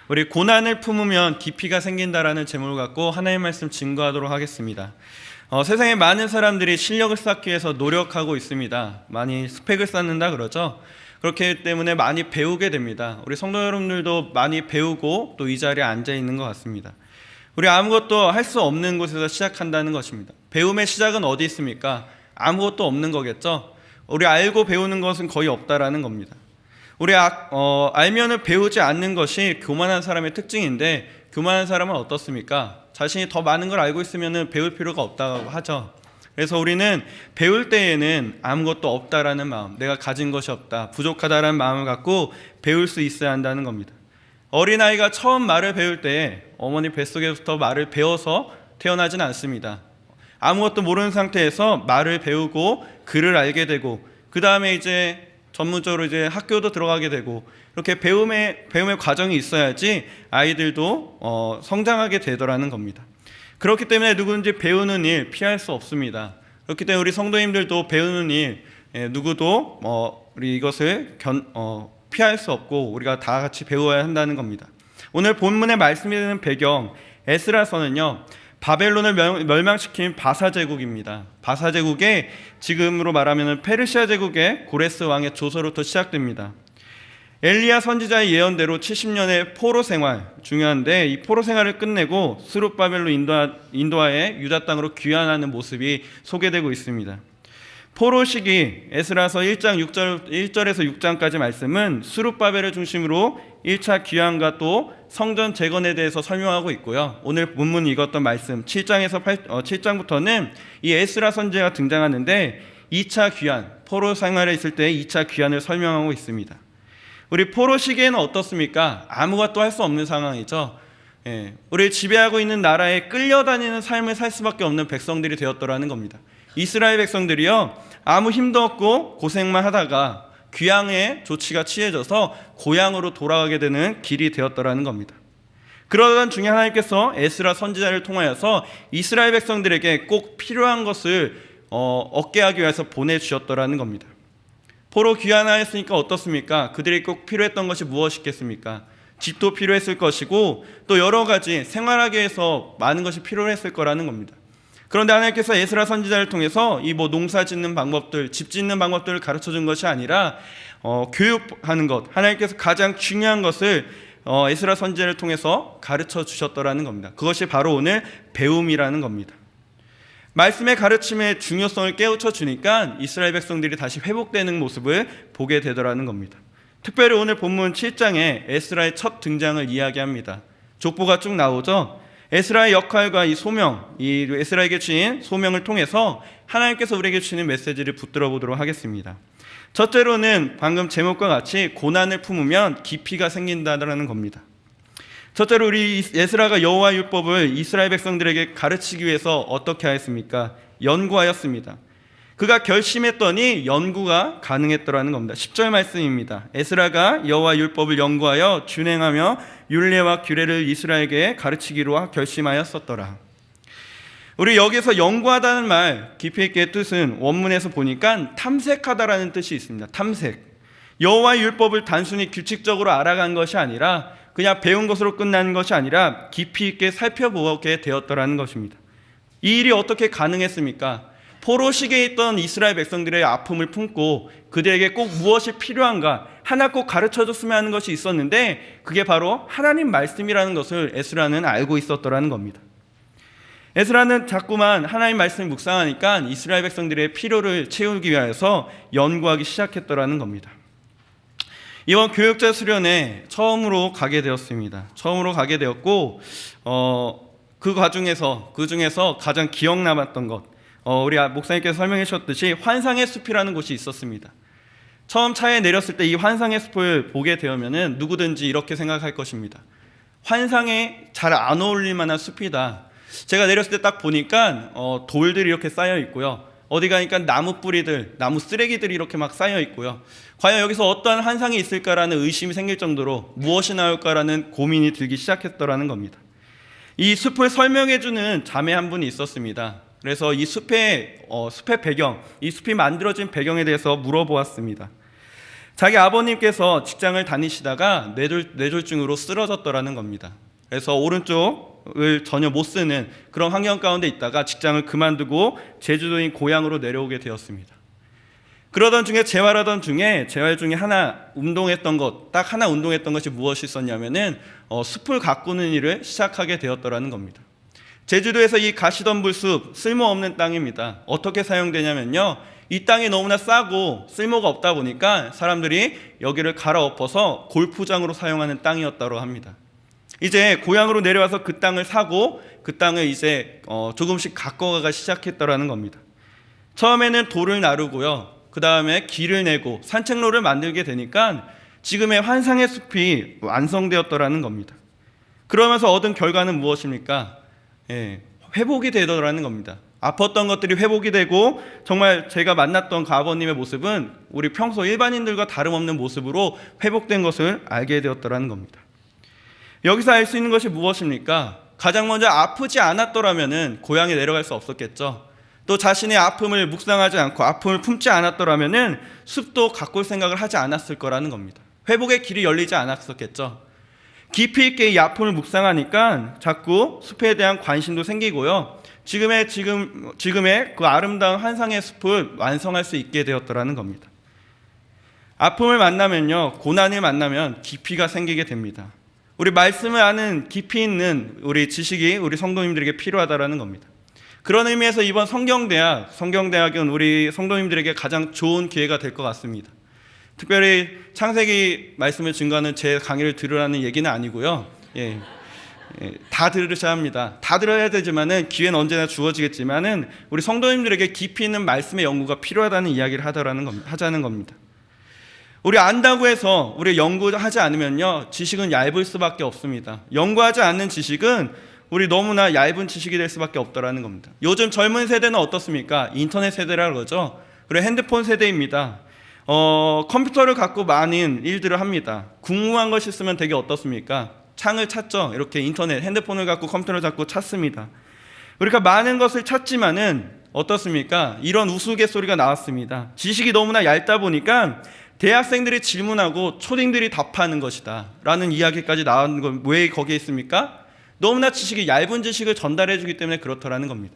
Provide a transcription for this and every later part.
우리 고난을 품으면 깊이가 생긴다라는 제목을 갖고 하나님의 말씀 증거하도록 하겠습니다. 세상에 많은 사람들이 실력을 쌓기 위해서 노력하고 있습니다. 많이 스펙을 쌓는다 그러죠. 그렇기 때문에 많이 배우게 됩니다. 우리 성도 여러분들도 많이 배우고 또 이 자리에 앉아 있는 것 같습니다. 우리 아무것도 할 수 없는 곳에서 시작한다는 것입니다. 배움의 시작은 어디 있습니까? 아무것도 없는 거겠죠. 우리 알고 배우는 것은 거의 없다라는 겁니다. 우리 알면은 배우지 않는 것이 교만한 사람의 특징인데, 교만한 사람은 어떻습니까? 자신이 더 많은 걸 알고 있으면은 배울 필요가 없다고 하죠. 그래서 우리는 배울 때에는 아무것도 없다라는 마음, 내가 가진 것이 없다, 부족하다라는 마음을 갖고 배울 수 있어야 한다는 겁니다. 어린아이가 처음 말을 배울 때 어머니 뱃속에서부터 말을 배워서 태어나진 않습니다. 아무것도 모르는 상태에서 말을 배우고 글을 알게 되고, 그 다음에 이제 전문적으로 이제 학교도 들어가게 되고, 이렇게 배움의 과정이 있어야지 아이들도 성장하게 되더라는 겁니다. 그렇기 때문에 누구든지 배우는 일 피할 수 없습니다. 그렇기 때문에 우리 성도님들도 배우는 일 누구도 우리 이것을 피할 수 없고 우리가 다 같이 배워야 한다는 겁니다. 오늘 본문의 말씀이 되는 배경, 에스라서는요, 바벨론을 멸망시킨 바사 제국입니다. 바사 제국의 지금으로 말하면 페르시아 제국의 고레스 왕의 조서로부터 시작됩니다. 엘리야 선지자의 예언대로 70년의 포로 생활 중요한데, 이 포로 생활을 끝내고 스룹바벨로 인도하에 유다 땅으로 귀환하는 모습이 소개되고 있습니다. 포로 시기 에스라서 1장 1절에서 6장까지 말씀은 스룹바벨을 중심으로 1차 귀환과 또 성전 재건에 대해서 설명하고 있고요. 오늘 본문 읽었던 말씀 7장부터는 이 에스라 선지자가 등장하는데 2차 귀환, 포로 생활에 있을 때 2차 귀환을 설명하고 있습니다. 우리 포로 시기에는 어떻습니까? 아무것도 할 수 없는 상황이죠. 우리 지배하고 있는 나라에 끌려다니는 삶을 살 수밖에 없는 백성들이 되었더라는 겁니다. 이스라엘 백성들이요, 아무 힘도 없고 고생만 하다가 귀향의 조치가 취해져서 고향으로 돌아가게 되는 길이 되었더라는 겁니다. 그러던 중에 하나님께서 에스라 선지자를 통하여서 이스라엘 백성들에게 꼭 필요한 것을 얻게 하기 위해서 보내주셨더라는 겁니다. 포로 귀환하였으니까 어떻습니까? 그들이 꼭 필요했던 것이 무엇이겠습니까? 집도 필요했을 것이고 또 여러 가지 생활하기 위해서 많은 것이 필요했을 거라는 겁니다. 그런데 하나님께서 에스라 선지자를 통해서 이 농사 짓는 방법들, 집 짓는 방법들을 가르쳐 준 것이 아니라 교육하는 것, 하나님께서 가장 중요한 것을 에스라 선지자를 통해서 가르쳐 주셨더라는 겁니다. 그것이 바로 오늘 배움이라는 겁니다. 말씀의 가르침의 중요성을 깨우쳐 주니까 이스라엘 백성들이 다시 회복되는 모습을 보게 되더라는 겁니다. 특별히 오늘 본문 7장에 에스라의 첫 등장을 이야기합니다. 족보가 쭉 나오죠. 에스라의 역할과 이 소명, 이 에스라에게 주신 소명을 통해서 하나님께서 우리에게 주시는 메시지를 붙들어 보도록 하겠습니다. 첫째로는 방금 제목과 같이 고난을 품으면 깊이가 생긴다는 겁니다. 첫째로 우리 에스라가 여호와 율법을 이스라엘 백성들에게 가르치기 위해서 어떻게 하였습니까? 연구하였습니다. 그가 결심했더니 연구가 가능했더라는 겁니다. 10절 말씀입니다. 에스라가 여호와 율법을 연구하여 준행하며 율례와 규례를 이스라엘에게 가르치기로 결심하였었더라. 우리 여기서 연구하다는 말 깊이 있게 뜻은 원문에서 보니까 탐색하다라는 뜻이 있습니다. 탐색. 여호와 율법을 단순히 규칙적으로 알아간 것이 아니라 그냥 배운 것으로 끝나는 것이 아니라 깊이 있게 살펴보게 되었더라는 것입니다. 이 일이 어떻게 가능했습니까? 포로 시기에 있던 이스라엘 백성들의 아픔을 품고 그들에게 꼭 무엇이 필요한가 하나 꼭 가르쳐줬으면 하는 것이 있었는데, 그게 바로 하나님 말씀이라는 것을 에스라는 알고 있었더라는 겁니다. 에스라는 자꾸만 하나님 말씀을 묵상하니까 이스라엘 백성들의 필요를 채우기 위해서 연구하기 시작했더라는 겁니다. 이번 교육자 수련회 처음으로 가게 되었습니다. 처음으로 가게 되었고 그 중에서 가장 기억 남았던 것, 우리 목사님께서 설명해 주셨듯이 환상의 숲이라는 곳이 있었습니다. 처음 차에 내렸을 때 이 환상의 숲을 보게 되면은 누구든지 이렇게 생각할 것입니다. 환상에 잘 안 어울릴 만한 숲이다. 제가 내렸을 때 딱 보니까 돌들이 이렇게 쌓여 있고요. 어디 가니까 나무 뿌리들, 나무 쓰레기들이 이렇게 막 쌓여 있고요. 과연 여기서 어떤 환상이 있을까라는 의심이 생길 정도로 무엇이 나올까라는 고민이 들기 시작했더라는 겁니다. 이 숲을 설명해주는 자매 한 분이 있었습니다. 그래서 이 숲의 배경, 이 숲이 만들어진 배경에 대해서 물어보았습니다. 자기 아버님께서 직장을 다니시다가 뇌졸중으로 쓰러졌더라는 겁니다. 그래서 오른쪽을 전혀 못 쓰는 그런 환경 가운데 있다가 직장을 그만두고 제주도인 고향으로 내려오게 되었습니다. 그러던 중에 재활 중에 하나 운동했던 것이 무엇이 있었냐면은 숲을 가꾸는 일을 시작하게 되었더라는 겁니다. 제주도에서 이 가시덤불숲 쓸모없는 땅입니다. 어떻게 사용되냐면요, 이 땅이 너무나 싸고 쓸모가 없다 보니까 사람들이 여기를 갈아엎어서 골프장으로 사용하는 땅이었다고 합니다. 이제 고향으로 내려와서 그 땅을 사고 그 땅을 이제 조금씩 가꿔가기 시작했더라는 겁니다. 처음에는 돌을 나르고요, 그 다음에 길을 내고 산책로를 만들게 되니까 지금의 환상의 숲이 완성되었더라는 겁니다. 그러면서 얻은 결과는 무엇입니까? 회복이 되더라는 겁니다. 아팠던 것들이 회복이 되고 정말 제가 만났던 그 아버님의 모습은 우리 평소 일반인들과 다름없는 모습으로 회복된 것을 알게 되었더라는 겁니다. 여기서 알 수 있는 것이 무엇입니까? 가장 먼저 아프지 않았더라면 고향에 내려갈 수 없었겠죠. 또 자신의 아픔을 묵상하지 않고 아픔을 품지 않았더라면 숲도 가꿀 생각을 하지 않았을 거라는 겁니다. 회복의 길이 열리지 않았었겠죠. 깊이 있게 이 아픔을 묵상하니까 자꾸 숲에 대한 관심도 생기고요, 지금의 그 아름다운 환상의 숲을 완성할 수 있게 되었더라는 겁니다. 아픔을 만나면요, 고난을 만나면 깊이가 생기게 됩니다. 우리 말씀을 아는 깊이 있는 우리 지식이 우리 성도님들에게 필요하다라는 겁니다. 그런 의미에서 이번 성경대학은 우리 성도님들에게 가장 좋은 기회가 될 것 같습니다. 특별히 창세기 말씀을 증거하는 제 강의를 들으라는 얘기는 아니고요. 다 들으셔야 합니다. 다 들어야 되지만은 기회는 언제나 주어지겠지만은 우리 성도님들에게 깊이 있는 말씀의 연구가 필요하다는 이야기를 하자는 겁니다. 우리 안다고 해서 우리 연구하지 않으면요, 지식은 얇을 수밖에 없습니다. 연구하지 않는 지식은 우리 너무나 얇은 지식이 될 수밖에 없더라는 겁니다. 요즘 젊은 세대는 어떻습니까? 인터넷 세대라 그러죠. 그리고 핸드폰 세대입니다. 컴퓨터를 갖고 많은 일들을 합니다. 궁금한 것이 있으면 되게 어떻습니까? 창을 찾죠. 이렇게 인터넷, 핸드폰을 갖고 컴퓨터를 잡고 찾습니다. 그러니까 많은 것을 찾지만은 어떻습니까? 이런 우스갯소리가 나왔습니다. 지식이 너무나 얇다 보니까 대학생들이 질문하고 초딩들이 답하는 것이다 라는 이야기까지 나온 건 왜 거기에 있습니까? 너무나 얇은 지식을 전달해 주기 때문에 그렇더라는 겁니다.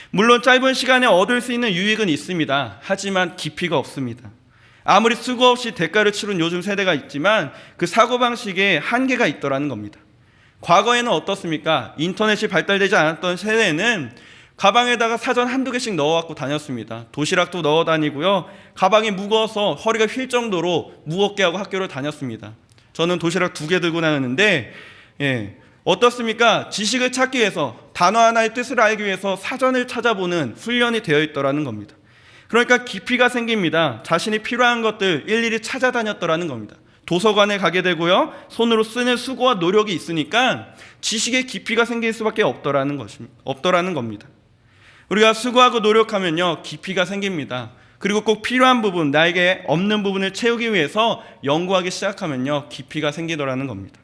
물론 짧은 시간에 얻을 수 있는 유익은 있습니다. 하지만 깊이가 없습니다. 아무리 수고 없이 대가를 치른 요즘 세대가 있지만 그 사고방식에 한계가 있더라는 겁니다. 과거에는 어떻습니까? 인터넷이 발달되지 않았던 세대는 가방에다가 사전 한두 개씩 넣어갖고 다녔습니다. 도시락도 넣어 다니고요, 가방이 무거워서 허리가 휠 정도로 무겁게 하고 학교를 다녔습니다. 저는 도시락 2개 들고 다녔는데 어떻습니까? 지식을 찾기 위해서, 단어 하나의 뜻을 알기 위해서 사전을 찾아보는 훈련이 되어 있더라는 겁니다. 그러니까 깊이가 생깁니다. 자신이 필요한 것들 일일이 찾아다녔더라는 겁니다. 도서관에 가게 되고요, 손으로 쓰는 수고와 노력이 있으니까 지식의 깊이가 생길 수밖에 없더라는 겁니다. 우리가 수고하고 노력하면요, 깊이가 생깁니다. 그리고 꼭 필요한 부분, 나에게 없는 부분을 채우기 위해서 연구하기 시작하면요, 깊이가 생기더라는 겁니다.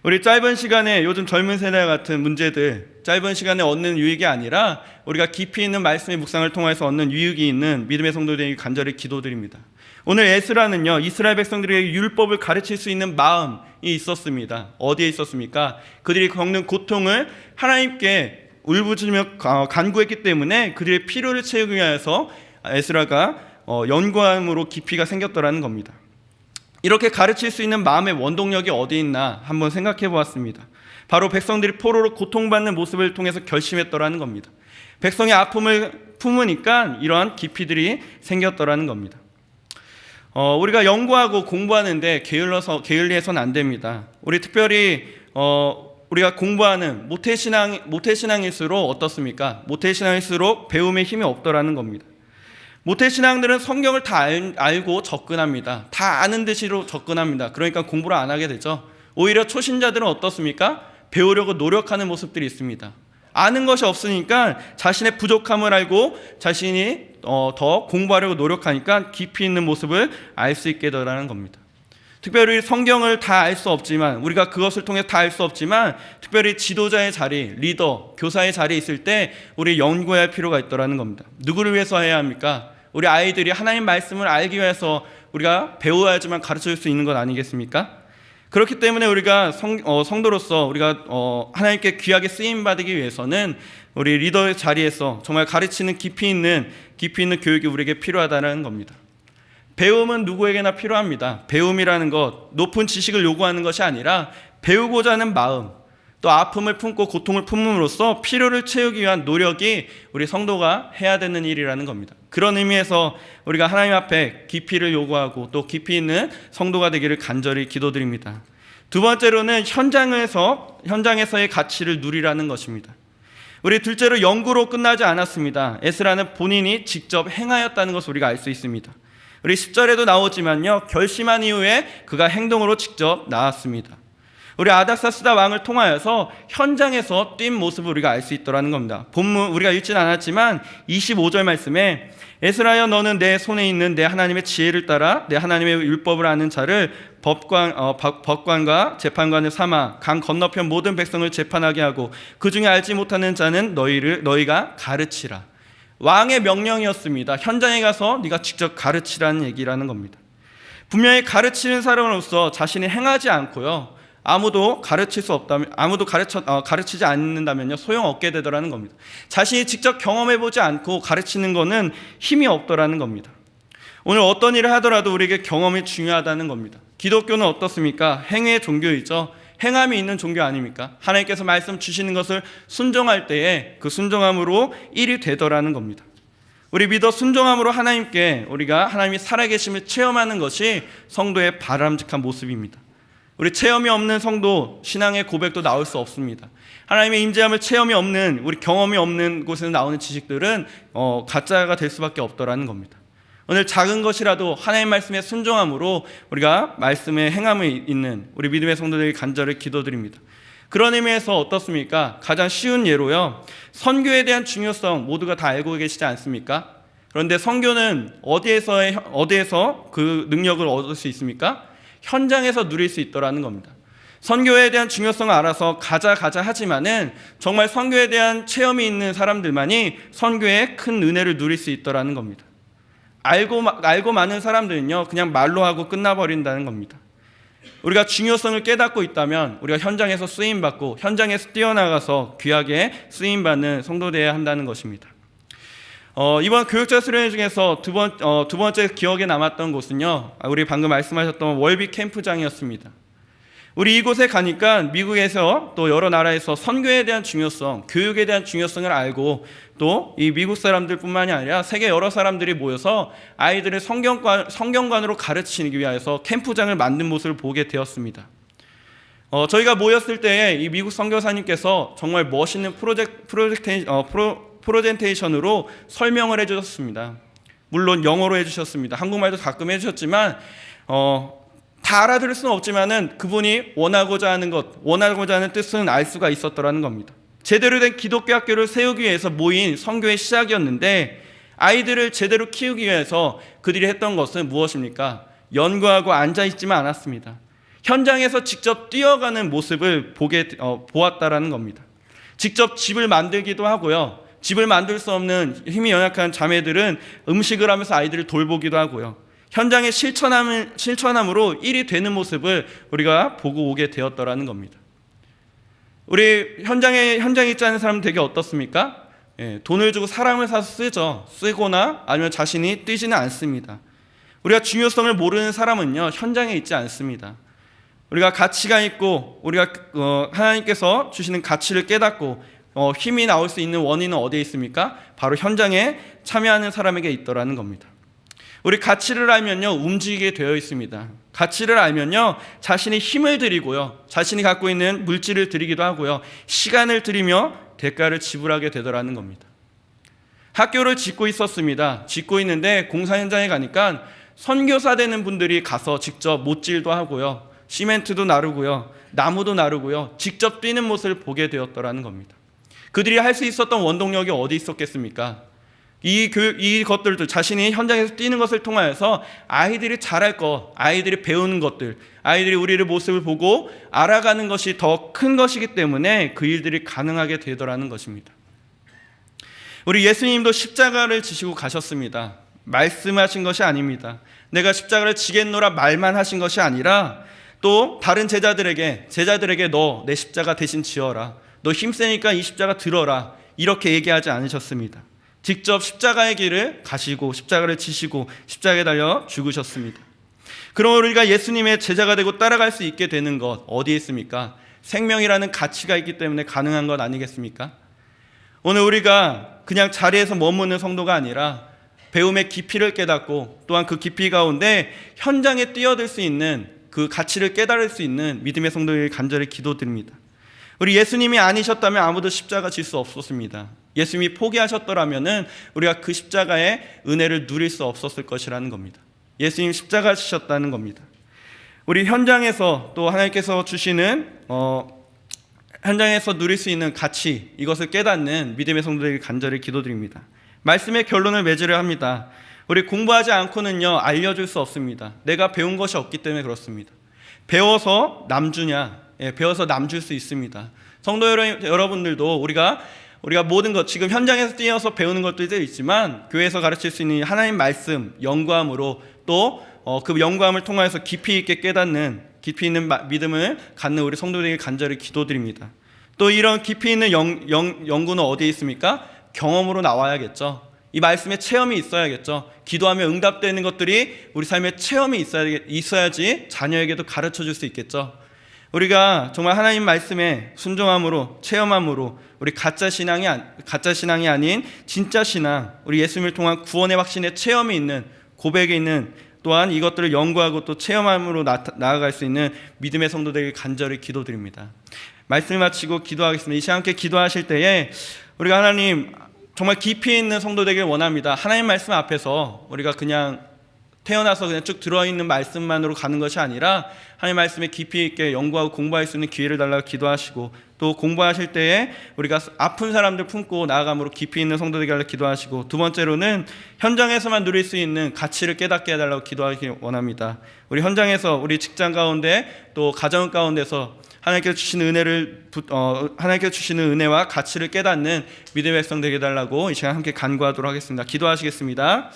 우리 짧은 시간에 요즘 젊은 세대 같은 문제들, 짧은 시간에 얻는 유익이 아니라 우리가 깊이 있는 말씀의 묵상을 통해서 얻는 유익이 있는 믿음의 성도들에게 간절히 기도드립니다. 오늘 에스라는요, 이스라엘 백성들에게 율법을 가르칠 수 있는 마음이 있었습니다. 어디에 있었습니까? 그들이 겪는 고통을 하나님께 울부짖으며 간구했기 때문에 그들의 필요를 채우기 위해서 에스라가 연구함으로 깊이가 생겼더라는 겁니다. 이렇게 가르칠 수 있는 마음의 원동력이 어디 있나 한번 생각해 보았습니다. 바로 백성들이 포로로 고통받는 모습을 통해서 결심했더라는 겁니다. 백성의 아픔을 품으니까 이러한 깊이들이 생겼더라는 겁니다. 우리가 연구하고 공부하는데 게을리해서는 안 됩니다. 우리 특별히 우리가 공부하는 모태신앙일수록 어떻습니까? 모태신앙일수록 배움에 힘이 없더라는 겁니다. 모태신앙들은 성경을 다 알고 접근합니다. 다 아는 듯이로 접근합니다. 그러니까 공부를 안 하게 되죠. 오히려 초신자들은 어떻습니까? 배우려고 노력하는 모습들이 있습니다. 아는 것이 없으니까 자신의 부족함을 알고 자신이 더 공부하려고 노력하니까 깊이 있는 모습을 알 수 있게 되라는 겁니다. 특별히 성경을 다 알 수 없지만, 우리가 그것을 통해 다 알 수 없지만 특별히 지도자의 자리, 리더, 교사의 자리에 있을 때 우리 연구해야 할 필요가 있더라는 겁니다. 누구를 위해서 해야 합니까? 우리 아이들이 하나님 말씀을 알기 위해서 우리가 배워야지만 가르칠 수 있는 것 아니겠습니까? 그렇기 때문에 우리가 성도로서 우리가 하나님께 귀하게 쓰임 받기 위해서는 우리 리더의 자리에서 정말 가르치는 깊이 있는 교육이 우리에게 필요하다는 겁니다. 배움은 누구에게나 필요합니다. 배움이라는 것, 높은 지식을 요구하는 것이 아니라 배우고자 하는 마음, 또 아픔을 품고 고통을 품음으로써 필요를 채우기 위한 노력이 우리 성도가 해야 되는 일이라는 겁니다. 그런 의미에서 우리가 하나님 앞에 깊이를 요구하고 또 깊이 있는 성도가 되기를 간절히 기도드립니다. 두 번째로는 현장에서의 가치를 누리라는 것입니다. 우리 둘째로 연구로 끝나지 않았습니다. 에스라는 본인이 직접 행하였다는 것을 우리가 알 수 있습니다. 우리 10절에도 나오지만요, 결심한 이후에 그가 행동으로 직접 나왔습니다. 우리 아닥사스다 왕을 통하여서 현장에서 뛴 모습을 우리가 알 수 있더라는 겁니다. 본문 우리가 읽지는 않았지만 25절 말씀에 에스라여 너는 내 손에 있는 내 하나님의 지혜를 따라 내 하나님의 율법을 아는 자를 법관과 재판관을 삼아 강 건너편 모든 백성을 재판하게 하고 그 중에 알지 못하는 자는 너희가 가르치라. 왕의 명령이었습니다. 현장에 가서 네가 직접 가르치라는 얘기라는 겁니다. 분명히 가르치는 사람으로서 자신이 행하지 않고요, 아무도 가르치지 않는다면요, 소용없게 되더라는 겁니다. 자신이 직접 경험해보지 않고 가르치는 것은 힘이 없더라는 겁니다. 오늘 어떤 일을 하더라도 우리에게 경험이 중요하다는 겁니다. 기독교는 어떻습니까? 행위의 종교이죠. 행함이 있는 종교 아닙니까? 하나님께서 말씀 주시는 것을 순종할 때에 그 순종함으로 일이 되더라는 겁니다. 우리 믿어 순종함으로 우리가 하나님이 살아계심을 체험하는 것이 성도의 바람직한 모습입니다. 우리 체험이 없는 성도, 신앙의 고백도 나올 수 없습니다. 하나님의 임재함을 체험이 없는, 우리 경험이 없는 곳에서 나오는 지식들은 가짜가 될 수밖에 없더라는 겁니다. 오늘 작은 것이라도 하나님 말씀에 순종함으로 우리가 말씀에 행함이 있는 우리 믿음의 성도들이 간절히 기도드립니다. 그런 의미에서 어떻습니까? 가장 쉬운 예로요, 선교에 대한 중요성 모두가 다 알고 계시지 않습니까? 그런데 선교는 어디에서 그 능력을 얻을 수 있습니까? 현장에서 누릴 수 있더라는 겁니다. 선교에 대한 중요성을 알아서 가자 하지만은 정말 선교에 대한 체험이 있는 사람들만이 선교의 큰 은혜를 누릴 수 있더라는 겁니다. 알고 많은 사람들은요, 그냥 말로 하고 끝나버린다는 겁니다. 우리가 중요성을 깨닫고 있다면 우리가 현장에서 쓰임받고 현장에서 뛰어나가서 귀하게 쓰임받는 성도 되어야 한다는 것입니다. 이번 교육자 수련 중에서 두 번째 기억에 남았던 곳은요, 우리 방금 말씀하셨던 월비 캠프장이었습니다. 우리 이곳에 가니까 미국에서 또 여러 나라에서 선교에 대한 중요성, 교육에 대한 중요성을 알고 또 이 미국 사람들뿐만이 아니라 세계 여러 사람들이 모여서 아이들을 성경관으로 가르치기 위해서 캠프장을 만든 모습을 보게 되었습니다. 저희가 모였을 때에 이 미국 선교사님께서 정말 멋있는 프레젠테이션으로 설명을 해주셨습니다. 물론 영어로 해주셨습니다. 한국말도 가끔 해주셨지만 다 알아들을 수는 없지만은 그분이 원하고자 하는 뜻은 알 수가 있었더라는 겁니다. 제대로 된 기독교 학교를 세우기 위해서 모인 선교의 시작이었는데, 아이들을 제대로 키우기 위해서 그들이 했던 것은 무엇입니까? 연구하고 앉아있지만 않았습니다. 현장에서 직접 뛰어가는 모습을 보았다라는 겁니다. 직접 집을 만들기도 하고요, 집을 만들 수 없는 힘이 연약한 자매들은 음식을 하면서 아이들을 돌보기도 하고요, 현장의 실천함으로 일이 되는 모습을 우리가 보고 오게 되었더라는 겁니다. 우리 현장에 있지 않은 사람은 되게 어떻습니까? 돈을 주고 사람을 사서 쓰거나 아니면 자신이 뛰지는 않습니다. 우리가 중요성을 모르는 사람은요, 현장에 있지 않습니다. 우리가 가치가 있고 우리가 하나님께서 주시는 가치를 깨닫고 힘이 나올 수 있는 원인은 어디에 있습니까? 바로 현장에 참여하는 사람에게 있더라는 겁니다. 우리 가치를 알면요, 움직이게 되어 있습니다. 가치를 알면요, 자신이 힘을 들이고요, 자신이 갖고 있는 물질을 들이기도 하고요, 시간을 들이며 대가를 지불하게 되더라는 겁니다. 학교를 짓고 있었습니다. 짓고 있는데 공사 현장에 가니까 선교사 되는 분들이 가서 직접 못질도 하고요, 시멘트도 나르고요, 나무도 나르고요, 직접 뛰는 모습을 보게 되었더라는 겁니다. 그들이 할 수 있었던 원동력이 어디 있었겠습니까? 이 것들도 자신이 현장에서 뛰는 것을 통하여서 아이들이 잘할 것, 아이들이 배우는 것들, 아이들이 우리의 모습을 보고 알아가는 것이 더 큰 것이기 때문에 그 일들이 가능하게 되더라는 것입니다. 우리 예수님도 십자가를 지시고 가셨습니다. 말씀하신 것이 아닙니다. 내가 십자가를 지겠노라 말만 하신 것이 아니라 또 다른 제자들에게 너 내 십자가 대신 지어라. 너 힘세니까 이 십자가 들어라. 이렇게 얘기하지 않으셨습니다. 직접 십자가의 길을 가시고 십자가를 지시고 십자가에 달려 죽으셨습니다. 그럼 우리가 예수님의 제자가 되고 따라갈 수 있게 되는 것 어디에 있습니까? 생명이라는 가치가 있기 때문에 가능한 것 아니겠습니까? 오늘 우리가 그냥 자리에서 머무는 성도가 아니라 배움의 깊이를 깨닫고 또한 그 깊이 가운데 현장에 뛰어들 수 있는 그 가치를 깨달을 수 있는 믿음의 성도에게 간절히 기도드립니다. 우리 예수님이 아니셨다면 아무도 십자가 질 수 없었습니다. 예수님이 포기하셨더라면 우리가 그 십자가의 은혜를 누릴 수 없었을 것이라는 겁니다. 예수님 십자가 지셨다는 겁니다. 우리 현장에서 또 하나님께서 주시는 현장에서 누릴 수 있는 가치, 이것을 깨닫는 믿음의 성도들에게 간절히 기도드립니다. 말씀의 결론을 맺으려 합니다. 우리 공부하지 않고는요 알려줄 수 없습니다. 내가 배운 것이 없기 때문에 그렇습니다. 배워서 남주냐? 배워서 남줄 수 있습니다. 성도 여러분들도 우리가 모든 것, 지금 현장에서 뛰어서 배우는 것들도 있지만 교회에서 가르칠 수 있는 하나님 말씀 영감으로 또 그 영감을 통하여서 깊이 있게 깨닫는 깊이 있는 믿음을 갖는 우리 성도들에게 간절히 기도드립니다. 또 이런 깊이 있는 연구는 어디에 있습니까? 경험으로 나와야겠죠. 이 말씀에 체험이 있어야겠죠. 기도하며 응답되는 것들이 우리 삶에 체험이 있어야지 자녀에게도 가르쳐 줄 수 있겠죠. 우리가 정말 하나님 말씀에 순종함으로 체험함으로 우리 가짜 신앙이 아닌 진짜 신앙, 우리 예수님을 통한 구원의 확신의 체험이 있는 고백이 있는 또한 이것들을 연구하고 또 체험함으로 나아갈 수 있는 믿음의 성도들에게 간절히 기도드립니다. 말씀을 마치고 기도하겠습니다. 이 시간 함께 기도하실 때에 우리가 하나님 정말 깊이 있는 성도 되길 원합니다. 하나님 말씀 앞에서 우리가 그냥 태어나서 그냥 쭉 들어있는 말씀만으로 가는 것이 아니라 하나님 말씀에 깊이 있게 연구하고 공부할 수 있는 기회를 달라고 기도하시고 또 공부하실 때에 우리가 아픈 사람들 품고 나아감으로 깊이 있는 성도 되게 하려고 기도하시고 두 번째로는 현장에서만 누릴 수 있는 가치를 깨닫게 해달라고 기도하기 원합니다. 우리 현장에서 우리 직장 가운데 또 가정 가운데서 하나님께서 주시는 은혜와 가치를 깨닫는 믿음의 백성 되게 해달라고 이 시간 함께 간구하도록 하겠습니다. 기도하시겠습니다.